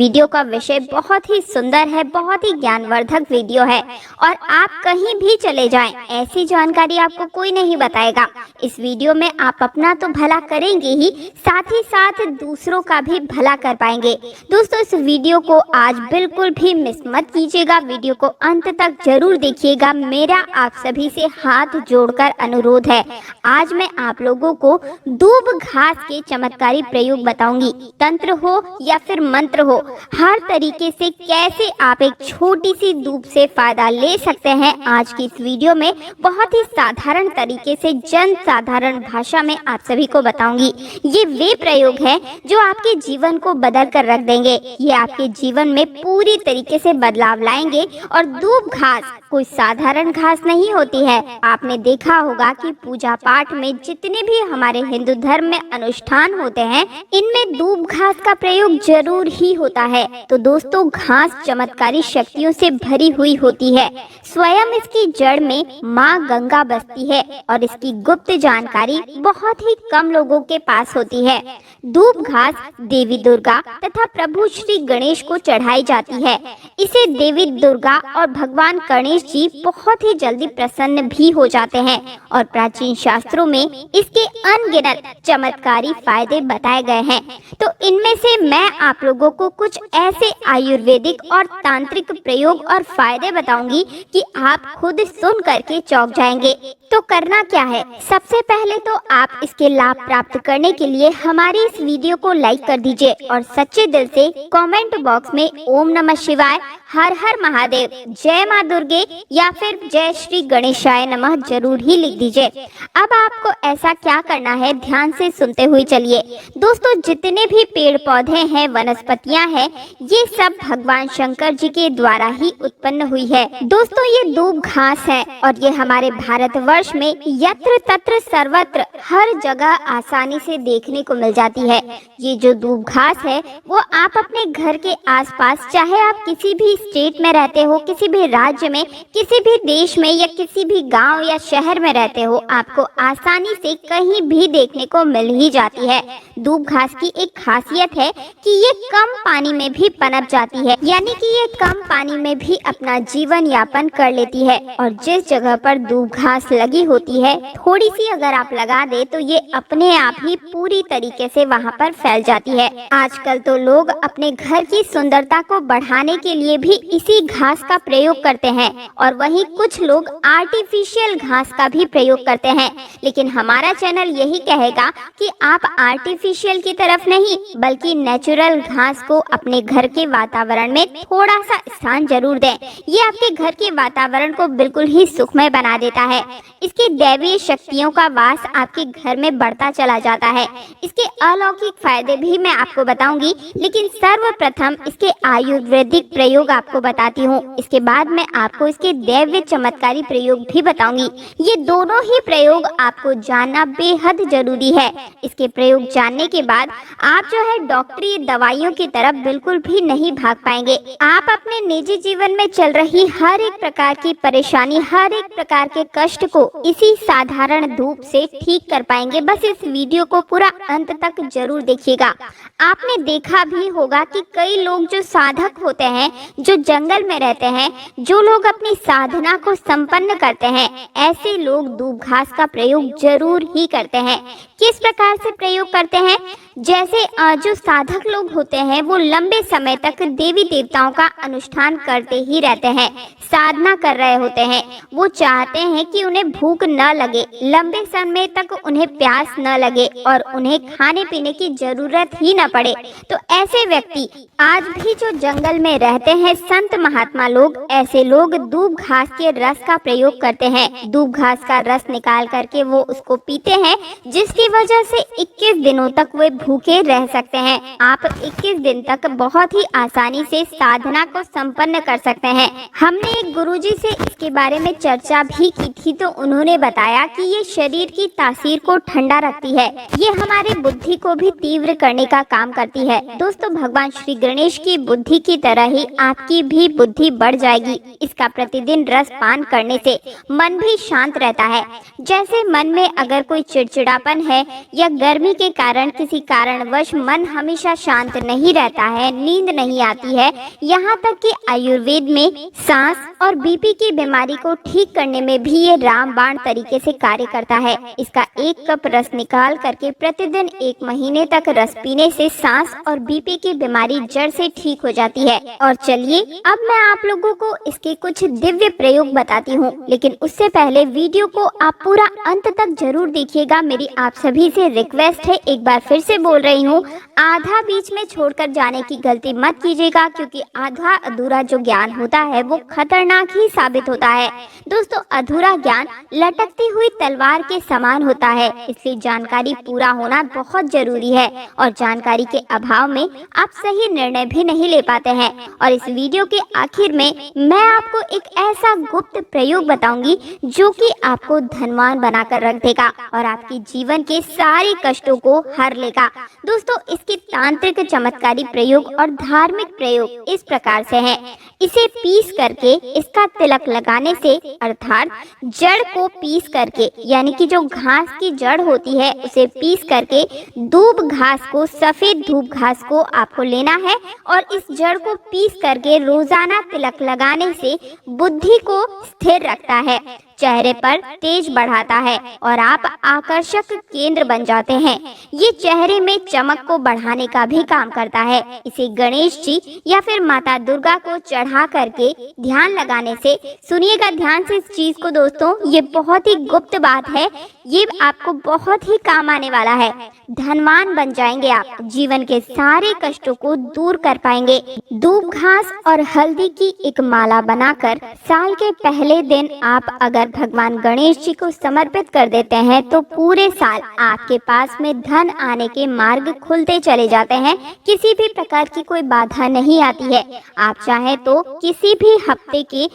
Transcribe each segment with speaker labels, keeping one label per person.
Speaker 1: Video का विषय बहुत ही सुंदर है, बहुत ही ज्ञानवर्धक वीडियो है और आप कहीं भी चले जाएं, ऐसी जानकारी आपको कोई नहीं बताएगा। इस वीडियो में आप अपना तो भला करेंगे ही, साथ ही साथ दूसरों का भी भला कर पाएंगे। दोस्तों, इस वीडियो को आज बिल्कुल भी मिस मत कीजिएगा, वीडियो को अंत तक जरूर देखिएगा। मेरा आप सभी से हाथ जोड़कर अनुरोध है, आज मैं आप लोगों को दूब घास के चमत्कारी प्रयोग बताऊंगी। तंत्र हो या फिर मंत्र हो, हर तरीके से कैसे आप एक छोटी सी दूब से फायदा ले सकते हैं, आज की इस वीडियो में बहुत ही साधारण तरीके से जन साधारण भाषा में आप सभी को बताऊंगी। ये वे प्रयोग हैं जो आपके जीवन को बदल कर रख देंगे। ये आपके जीवन में पूरी तरीके से बदलाव लाएंगे। और दूब घास कोई साधारण घास नहीं होती है। आपने देखा होगा कि पूजा पाठ में जितने भी हमारे हिंदू धर्म में अनुष्ठान होते हैं, इनमें दूब घास का प्रयोग जरूर ही होता है। तो दोस्तों, घास चमत्कारी शक्तियों से भरी हुई होती है। स्वयं इसकी जड़ में माँ गंगा बसती है और इसकी गुप्त जानकारी बहुत ही कम लोगों के पास होती है। दूब घास देवी दुर्गा तथा प्रभु श्री गणेश को चढ़ाई जाती है। इसे देवी दुर्गा और भगवान गणेश जी बहुत ही जल्दी प्रसन्न भी हो जाते हैं और प्राचीन शास्त्रों में इसके अनगिनत चमत्कारी फायदे बताए गए हैं। तो इनमें से मैं आप लोगों को कुछ ऐसे आयुर्वेदिक और तांत्रिक प्रयोग और फायदे बताऊंगी कि आप खुद सुन करके चौंक जाएंगे। तो करना क्या है, सबसे पहले तो आप इसके लाभ प्राप्त करने के लिए हमारी इस वीडियो को लाइक कर दीजिए और सच्चे दिल से कमेंट बॉक्स में ओम नमः शिवाय, हर हर महादेव, जय माँ दुर्गे या फिर जय श्री गणेशाय नमः जरूर ही लिख दीजिए। अब आपको ऐसा क्या करना है, ध्यान से सुनते हुए चलिए। दोस्तों, जितने भी पेड़ पौधे हैं, वनस्पतियां हैं, ये सब भगवान शंकर जी के द्वारा ही उत्पन्न हुई है। दोस्तों, ये दूब घास है और ये हमारे भारतवर्ष में यत्र तत्र सर्वत्र हर जगह आसानी से देखने को मिल जाती है। ये जो दूब घास है वो आप अपने घर के आसपास, चाहे आप किसी भी स्टेट में रहते हो, किसी भी राज्य में, किसी भी देश में या किसी भी गांव या शहर में रहते हो, आपको आसानी से कहीं भी देखने को मिल ही जाती है। दूब घास की एक खासियत है कि ये कम पानी में भी पनप जाती है, यानी कि ये कम पानी में भी अपना जीवन यापन कर लेती है। और जिस जगह पर दूब घास लगी होती है, थोड़ी सी अगर आप लगा दे तो ये अपने आप ही पूरी तरीके से वहाँ पर फैल जाती है। आजकल तो लोग अपने घर की सुंदरता को बढ़ाने के लिए भी इसी घास का प्रयोग करते हैं और वहीं कुछ लोग आर्टिफिशियल घास का भी प्रयोग करते हैं। लेकिन हमारा चैनल यही कहेगा कि आप आर्टिफिशियल की तरफ नहीं, बल्कि नेचुरल घास को अपने घर के वातावरण में थोड़ा सा स्थान जरूर दें। ये आपके घर के वातावरण को बिल्कुल ही सुखमय बना देता है। इसकी दैवीय शक्तियों का वास आपके घर में बढ़ता चला जाता है। इसके अलौकिक फायदे भी मैं आपको बताऊंगी, लेकिन सर्वप्रथम इसके आयुर्वेदिक प्रयोग आपको बताती हूँ। इसके बाद मैं आपको इसके दैवीय चमत्कारी प्रयोग भी बताऊंगी। ये दोनों ही प्रयोग आपको जानना बेहद जरूरी है। इसके प्रयोग जानने के बाद आप जो है डॉक्टरी दवाइयों की तरफ बिल्कुल भी नहीं भाग पाएंगे। आप अपने निजी जीवन में चल रही हर एक प्रकार की परेशानी, हर एक प्रकार के कष्ट को इसी साधारण धूप से ठीक कर पाएंगे। बस इस वीडियो को पूरा अंत तक जरूर देखिएगा। आपने देखा भी होगा कि कई लोग जो साधक होते हैं, जो जंगल में रहते हैं, जो लोग अपनी साधना को संपन्न करते हैं, ऐसे लोग दूब घास का प्रयोग जरूर ही करते हैं। किस प्रकार से प्रयोग करते हैं, जैसे जो साधक लोग होते हैं वो लंबे समय तक देवी देवताओं का अनुष्ठान करते ही रहते हैं, साधना कर रहे होते हैं। वो चाहते हैं कि उन्हें भूख न लगे, लंबे समय तक उन्हें प्यास न लगे और उन्हें खाने पीने की जरूरत ही न पड़े। तो ऐसे व्यक्ति आज भी जो जंगल में रहते हैं, संत महात्मा लोग, ऐसे लोग दूब घास के रस का प्रयोग करते हैं। दूब घास का रस निकाल करके वो उसको पीते हैं, जिसकी वजह से 21 दिनों तक वे भूखे रह सकते हैं। आप 21 दिन तक बहुत ही आसानी से साधना को संपन्न कर सकते हैं। हमने एक गुरुजी से इसके बारे में चर्चा भी की थी, तो उन्होंने बताया कि ये शरीर की तासीर को ठंडा रखती है, ये हमारे बुद्धि को भी तीव्र करने का काम करती है। दोस्तों, भगवान श्री गणेश की बुद्धि की तरह ही आपकी भी बुद्धि बढ़ जाएगी। इसका प्रतिदिन रस पान करने से मन भी शांत रहता है। जैसे मन में अगर कोई चिड़चिड़ापन है या गर्मी के कारण किसी कारणवश मन हमेशा शांत नहीं रहता है, नींद नहीं आती है, यहाँ तक कि आयुर्वेद में सांस और बीपी की बीमारी को ठीक करने में भी ये रामबाण तरीके से कार्य करता है। इसका 1 कप रस निकाल करके प्रतिदिन 1 महीने तक रस पीने से सांस और बीपी की बीमारी जड़ से ठीक हो जाती है। और चलिए अब मैं आप लोगों को इसके कुछ दिव्य प्रयोग बताती हूँ, लेकिन उससे पहले वीडियो को आप पूरा अंत तक जरूर देखिएगा। मेरी आप सभी से रिक्वेस्ट है, एक बार फिर से बोल रही हूँ, आधा बीच में छोड़कर जाने की गलती मत कीजिएगा, क्योंकि आधा अधूरा जो ज्ञान होता है वो खतरनाक ही साबित होता है। दोस्तों, अधूरा ज्ञान लटकती हुई तलवार के समान होता है, इसलिए जानकारी पूरा होना बहुत जरूरी है और जानकारी के अभाव में आप सही निर्णय भी नहीं ले पाते हैं। और इस वीडियो के आखिर में मैं आपको एक ऐसा गुप्त प्रयोग बताऊंगी जो कि आपको धनवान बनाकर रख देगा और आपके जीवन के सारे कष्टों को हर लेगा। दोस्तों, इसके तांत्रिक चमत्कारी प्रयोग और धार्मिक प्रयोग इस प्रकार से हैं। इसे पीस करके इसका तिलक लगाने से, अर्थात जड़ को पीस करके, यानी कि जो घास की जड़ होती है उसे पीस करके दूब घास को, सफेद धूप घास को आपको लेना है और इस जड़ को पीस करके रोजाना तिलक लगाने से बुद्धि को स्थिर रखता है, चेहरे पर तेज बढ़ाता है और आप आकर्षक केंद्र बन जाते हैं। ये चेहरे में चमक को बढ़ाने का भी काम करता है। इसे गणेश जी या फिर माता दुर्गा को चढ़ा करके ध्यान लगाने से, सुनिएगा ध्यान से इस चीज को दोस्तों, ये बहुत ही गुप्त बात है, ये आपको बहुत ही काम आने वाला है। धनवान बन जाएंगे आप, जीवन के सारे कष्टों को दूर कर पाएंगे। दूब घास और हल्दी की एक माला बनाकर साल के पहले दिन आप अगर भगवान गणेश जी को समर्पित कर देते हैं तो पूरे साल आपके पास में धन आने के मार्ग खुलते चले जाते हैं। किसी भी प्रकार की कोई बाधा नहीं आती है। आप चाहे तो किसी भी हफ्ते के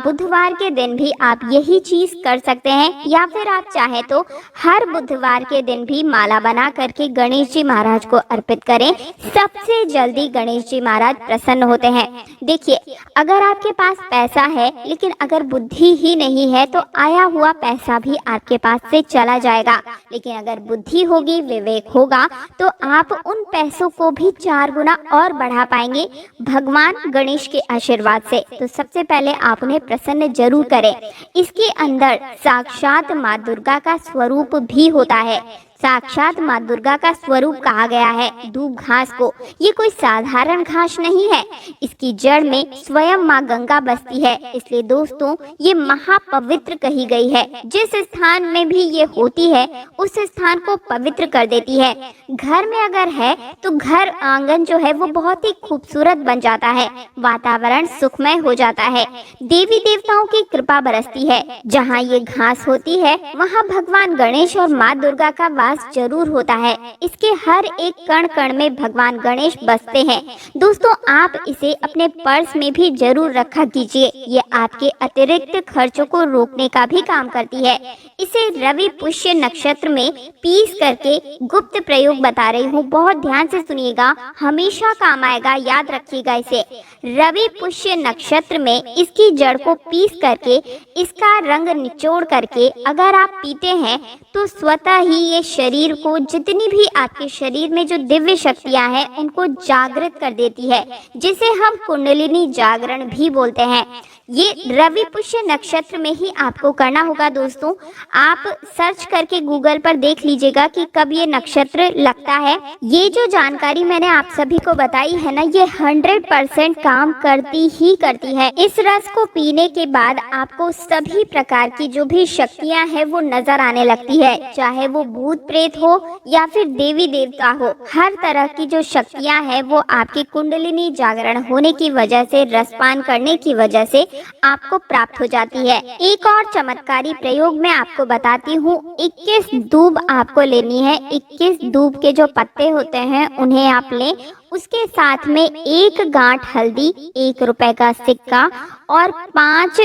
Speaker 1: बुधवार के दिन भी आप यही चीज कर सकते हैं, या फिर आप चाहे तो हर बुधवार के दिन भी माला बना करके गणेश जी महाराज को अर्पित करें। सबसे जल्दी गणेश जी महाराज प्रसन्न होते हैं। देखिए, अगर आपके पास पैसा है लेकिन अगर बुद्धि ही नहीं है तो आया हुआ पैसा भी आपके पास से चला जाएगा, लेकिन अगर बुद्धि होगी, विवेक होगा, तो आप उन पैसों को भी 4 गुना और बढ़ा पाएंगे भगवान गणेश के आशीर्वाद से। तो सबसे पहले आप उन्हें प्रसन्न जरूर करें। इसके अंदर साक्षात माँ दुर्गा का स्वरूप भी होता है। साक्षात माँ दुर्गा का स्वरूप कहा गया है दूब घास को। ये कोई साधारण घास नहीं है, इसकी जड़ में स्वयं माँ गंगा बसती है, इसलिए दोस्तों ये महापवित्र कही गई है। जिस स्थान में भी ये होती है उस स्थान को पवित्र कर देती है। घर में अगर है तो घर आंगन जो है वो बहुत ही खूबसूरत बन जाता है, वातावरण सुखमय हो जाता है, देवी देवताओं की कृपा बरसती है। जहाँ ये घास होती है वहाँ भगवान गणेश और माँ दुर्गा का वास जरूर होता है। इसके हर एक कण कण में भगवान गणेश बसते हैं। दोस्तों, आप इसे अपने पर्स में भी जरूर रखा कीजिए, ये आपके अतिरिक्त खर्चों को रोकने का भी काम करती है। इसे रवि पुष्य नक्षत्र में पीस करके गुप्त प्रयोग बता रही हूँ, बहुत ध्यान से सुनिएगा, हमेशा काम आएगा, याद रखिएगा इसे। रवि पुष्य नक्षत्र में इसकी जड़ को पीस करके इसका रंग निचोड़ करके अगर आप पीते हैं तो स्वतः ही ये शरीर को, जितनी भी आपके शरीर में जो दिव्य शक्तियां हैं उनको जागृत कर देती है, जिसे हम कुंडलिनी जागरण भी बोलते हैं। ये रवि पुष्य नक्षत्र में ही आपको करना होगा। दोस्तों, आप सर्च करके गूगल पर देख लीजिएगा कि कब ये नक्षत्र लगता है। ये जो जानकारी मैंने आप सभी को बताई है ना, ये 100% काम करती ही करती है। इस रस को पीने के बाद आपको सभी प्रकार की जो भी शक्तियां हैं वो नजर आने लगती है, चाहे वो भूत प्रेत हो या फिर देवी देवता हो। हर तरह की जो शक्तियां हैं वो आपकी कुंडलिनी जागरण होने की वजह से, रसपान करने की वजह से आपको प्राप्त हो जाती है। एक और चमत्कारी प्रयोग मैं आपको बताती हूँ। 21 दूब आपको लेनी है। 21 दूब के जो पत्ते होते हैं उन्हें आप लें, उसके साथ में 1 गांठ हल्दी, 1 रुपए का सिक्का और 5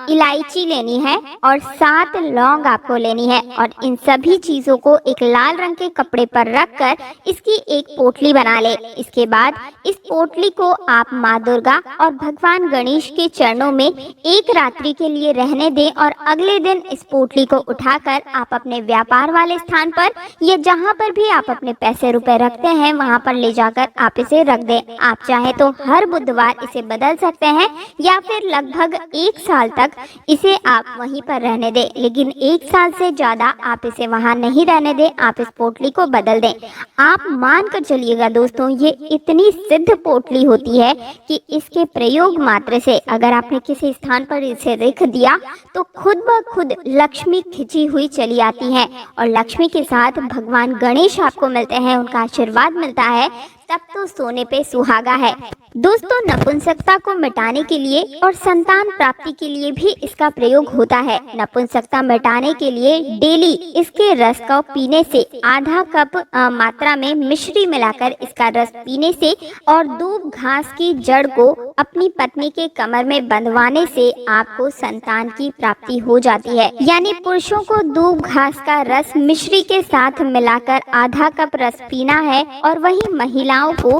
Speaker 1: इलायची लेनी है और 7 लौंग आपको लेनी है। और इन सभी चीजों को एक लाल रंग के कपड़े पर रखकर इसकी एक पोटली बना ले। इसके बाद इस पोटली को आप माँ दुर्गा और भगवान गणेश के चरणों में एक रात्रि के लिए रहने दें और अगले दिन इस पोटली को उठाकर आप अपने व्यापार वाले स्थान पर या जहाँ पर भी आप अपने पैसे रुपए रखते हैं वहाँ पर ले जाकर आप इसे रख दें। आप चाहे तो हर बुधवार इसे बदल सकते हैं या फिर लगभग 1 साल तक इसे आप वहीं पर रहने दें, लेकिन 1 साल से ज्यादा आप इसे वहां नहीं रहने दें। आप इस पोटली को बदल दें। आप मान कर चलिएगा दोस्तों, ये इतनी सिद्ध पोटली होती है कि इसके प्रयोग मात्र से अगर आपने किसी स्थान पर इसे रख दिया तो खुद ब खुद लक्ष्मी खिंची हुई चली आती है और लक्ष्मी के साथ भगवान गणेश आपको मिलते हैं, उनका आशीर्वाद मिलता है। तब तो सोने पे सुहागा है। दोस्तों, नपुंसकता को मिटाने के लिए और संतान प्राप्ति के लिए भी इसका प्रयोग होता है। नपुंसकता मिटाने के लिए डेली इसके रस को पीने से, आधा कप मात्रा में मिश्री मिलाकर इसका रस पीने से और दूब घास की जड़ को अपनी पत्नी के कमर में बंधवाने से आपको संतान की प्राप्ति हो जाती है। यानी पुरुषों को दूब घास का रस मिश्री के साथ मिलाकर आधा कप रस पीना है और वही महिलाओं को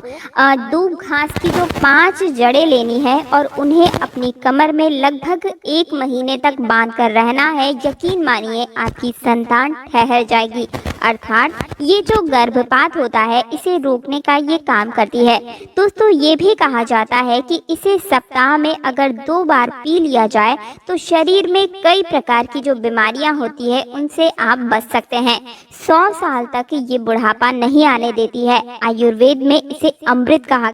Speaker 1: दूब घास की जो 5 जड़ें लेनी है और उन्हें अपनी कमर में लगभग 1 महीने तक बांध कर रहना है। यकीन मानिए आपकी संतान ठहर जाएगी। अर्थात ये जो गर्भपात होता है इसे रोकने का ये काम करती है। दोस्तों, ये भी कहा जाता है कि इसे सप्ताह में अगर 2 बार पी लिया जाए तो शरीर में कई प्रकार की जो बीमारियां होती है उनसे आप बच सकते हैं। 100 साल तक ये बुढ़ापा नहीं आने देती है। आयुर्वेद में इसे अमृत कहा